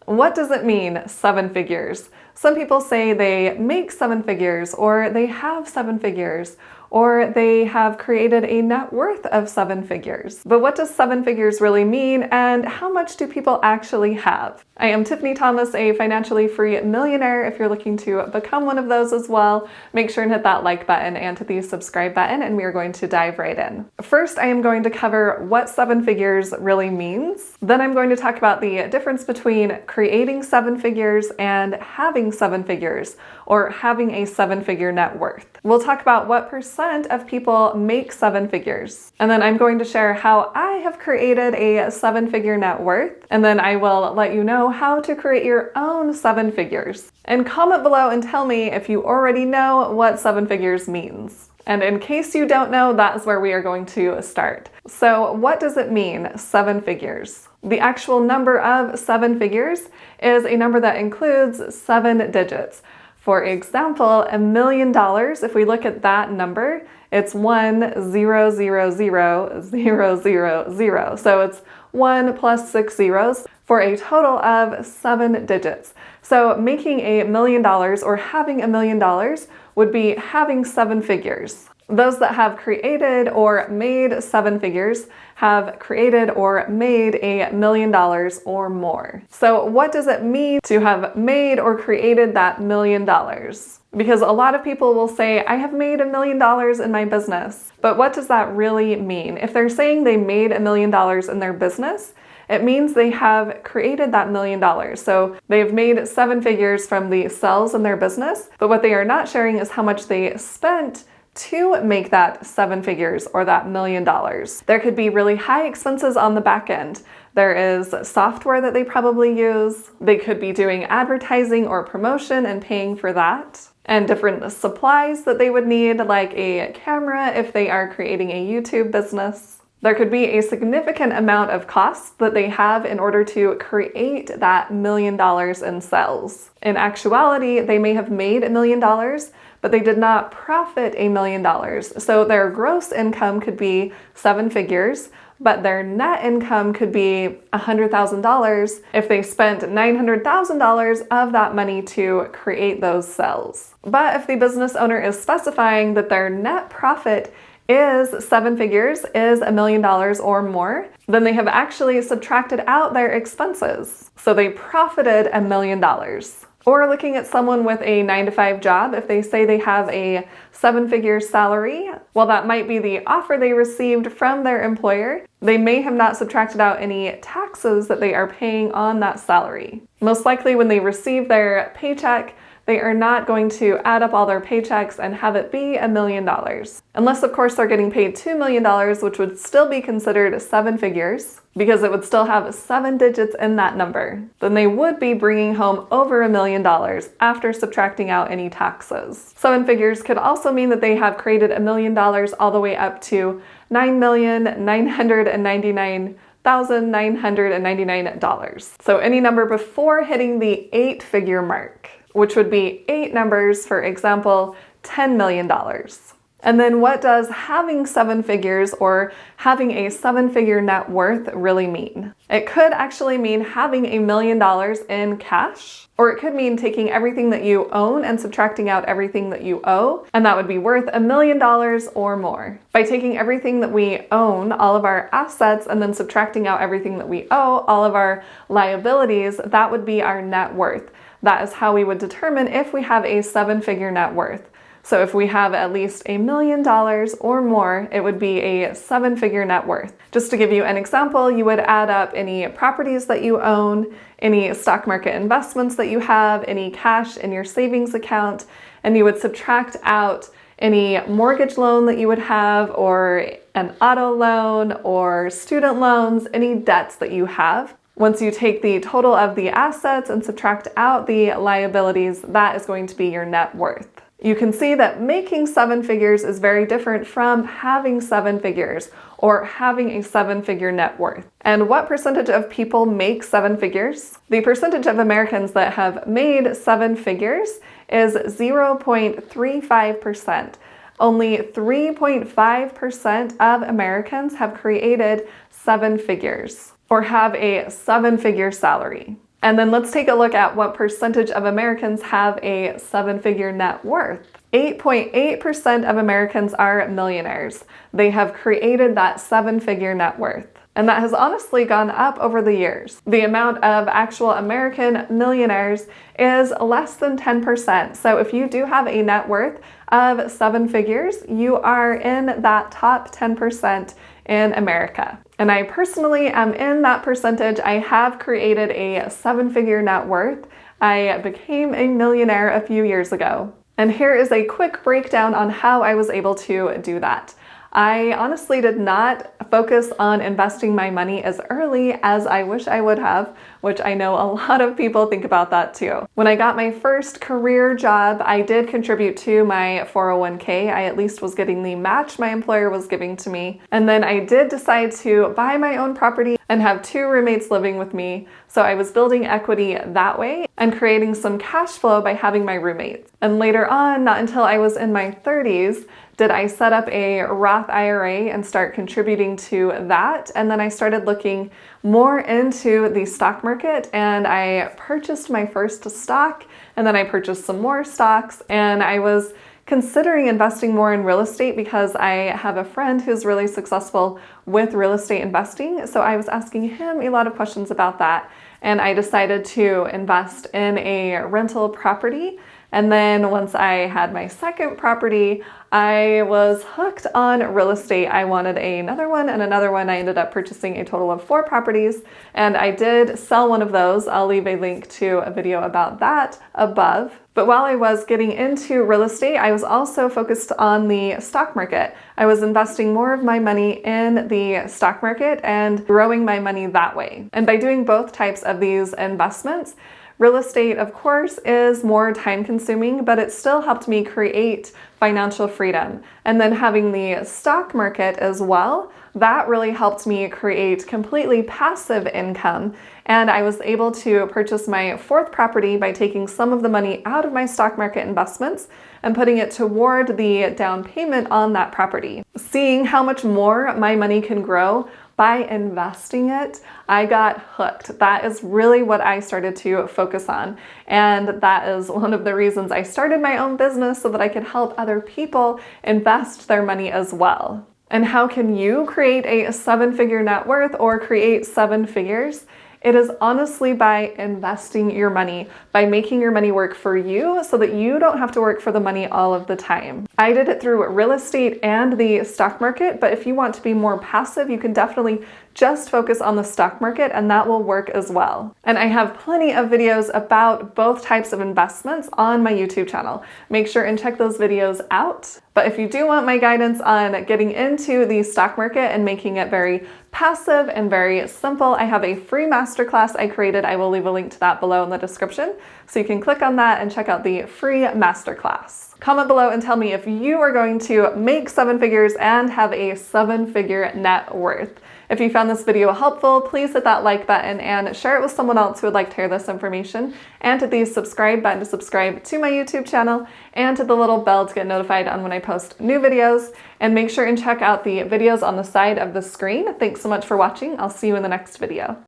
What does it mean, seven figures? Some people say they make seven figures, or they have seven figures, or they have created a net worth of seven figures. But what does seven figures really mean, and how much do people actually have? I am Tiffany Thomas, a financially free millionaire. If you're looking to become one of those as well, make sure and hit that like button and hit the subscribe button, and we are going to dive right in. First, I am going to cover what seven figures really means. Then I'm going to talk about the difference between creating seven figures and having seven figures, or having a seven-figure net worth. We'll talk about what percent of people make seven figures. And then I'm going to share how I have created a seven-figure net worth. And then I will let you know how to create your own seven figures. And comment below and tell me if you already know what seven figures means. And in case you don't know, that's where we are going to start. So what does it mean, seven figures? The actual number of seven figures is a number that includes seven digits. For example, $1 million, if we look at that number, it's 1,000,000. So it's 1 plus 6 zeros for a total of 7 digits. So making $1 million or having $1 million would be having seven figures. Those that have created or made seven figures have created or made $1 million or more. So what does it mean to have made or created that $1 million? Because a lot of people will say, I have made $1 million in my business. But what does that really mean? If they're saying they made $1 million in their business, it means they have created that $1 million. So they've made seven figures from the sales in their business, but what they are not sharing is how much they spent to make that seven figures or that $1 million. There could be really high expenses on the back end. There is software that they probably use. They could be doing advertising or promotion and paying for that. And different supplies that they would need, like a camera if they are creating a YouTube business. There could be a significant amount of costs that they have in order to create that $1 million in sales. In actuality, they may have made $1 million, but they did not profit $1 million. So their gross income could be seven figures, but their net income could be $100,000 if they spent $900,000 of that money to create those sales. But if the business owner is specifying that their net profit is seven figures, is $1 million or more, then they have actually subtracted out their expenses. So they profited $1 million. Or looking at someone with a 9-to-5 job, if they say they have a seven-figure salary, well, that might be the offer they received from their employer. They may have not subtracted out any taxes that they are paying on that salary. Most likely when they receive their paycheck, they are not going to add up all their paychecks and have it be $1 million. Unless, of course, they're getting paid $2 million, which would still be considered seven figures, because it would still have seven digits in that number. Then they would be bringing home over $1 million after subtracting out any taxes. Seven figures could also mean that they have created $1 million all the way up to $9,999,999. So any number before hitting the 8-figure mark, which would be 8 numbers, for example, $10 million. And then what does having seven figures or having a seven-figure net worth really mean? It could actually mean having $1 million in cash, or it could mean taking everything that you own and subtracting out everything that you owe, and that would be worth $1 million or more. By taking everything that we own, all of our assets, and then subtracting out everything that we owe, all of our liabilities, that would be our net worth. That is how we would determine if we have a seven-figure net worth. So if we have at least $1 million or more, it would be a seven-figure net worth. Just to give you an example, you would add up any properties that you own, any stock market investments that you have, any cash in your savings account, and you would subtract out any mortgage loan that you would have, or an auto loan, or student loans, any debts that you have. Once you take the total of the assets and subtract out the liabilities, that is going to be your net worth. You can see that making seven figures is very different from having seven figures or having a seven-figure net worth. And what percentage of people make seven figures? The percentage of Americans that have made seven figures is 0.35%. Only 3.5% of Americans have created seven figures or have a seven-figure salary. And then let's take a look at what percentage of Americans have a 7-figure net worth. 8.8% of Americans are millionaires. They have created that 7-figure net worth. And that has honestly gone up over the years. The amount of actual American millionaires is less than 10%. So if you do have a net worth of 7 figures, you are in that top 10% in America. And I personally am in that percentage. I have created a 7-figure net worth. I became a millionaire a few years ago. And here is a quick breakdown on how I was able to do that. I honestly did not focus on investing my money as early as I wish I would have, which I know a lot of people think about that too. When I got my first career job, I did contribute to my 401k. I at least was getting the match my employer was giving to me. And then I did decide to buy my own property and have 2 roommates living with me. So I was building equity that way and creating some cash flow by having my roommates. And later on, not until I was in my 30s, did I set up a Roth IRA and start contributing to that. And then I started looking more into the stock market, and I purchased my first stock, and then I purchased some more stocks, and I was considering investing more in real estate because I have a friend who's really successful with real estate investing. So I was asking him a lot of questions about that, and I decided to invest in a rental property. And then once I had my second property, I was hooked on real estate. I wanted another one and another one. I ended up purchasing a total of 4 properties, and I did sell one of those. I'll leave a link to a video about that above. But while I was getting into real estate, I was also focused on the stock market. I was investing more of my money in the stock market and growing my money that way. And by doing both types of these investments, real estate, of course, is more time consuming, but it still helped me create financial freedom. And then having the stock market as well, that really helped me create completely passive income. And I was able to purchase my 4th property by taking some of the money out of my stock market investments and putting it toward the down payment on that property. Seeing how much more my money can grow by investing it, I got hooked. That is really what I started to focus on. And that is one of the reasons I started my own business, so that I could help other people invest their money as well. And how can you create a 7-figure net worth or create 7 figures? It is honestly by investing your money, by making your money work for you so that you don't have to work for the money all of the time. I did it through real estate and the stock market, but if you want to be more passive, you can definitely just focus on the stock market, and that will work as well. And I have plenty of videos about both types of investments on my YouTube channel. Make sure and check those videos out. But if you do want my guidance on getting into the stock market and making it very passive and very simple, I have a free masterclass I created. I will leave a link to that below in the description, so you can click on that and check out the free masterclass. Comment below and tell me if you are going to make 7 figures and have a 7-figure net worth. If you found this video helpful, please hit that like button and share it with someone else who would like to hear this information, and hit the subscribe button to subscribe to my YouTube channel, and to the little bell to get notified on when I post new videos. And make sure and check out the videos on the side of the screen. Thanks so much for watching. I'll see you in the next video.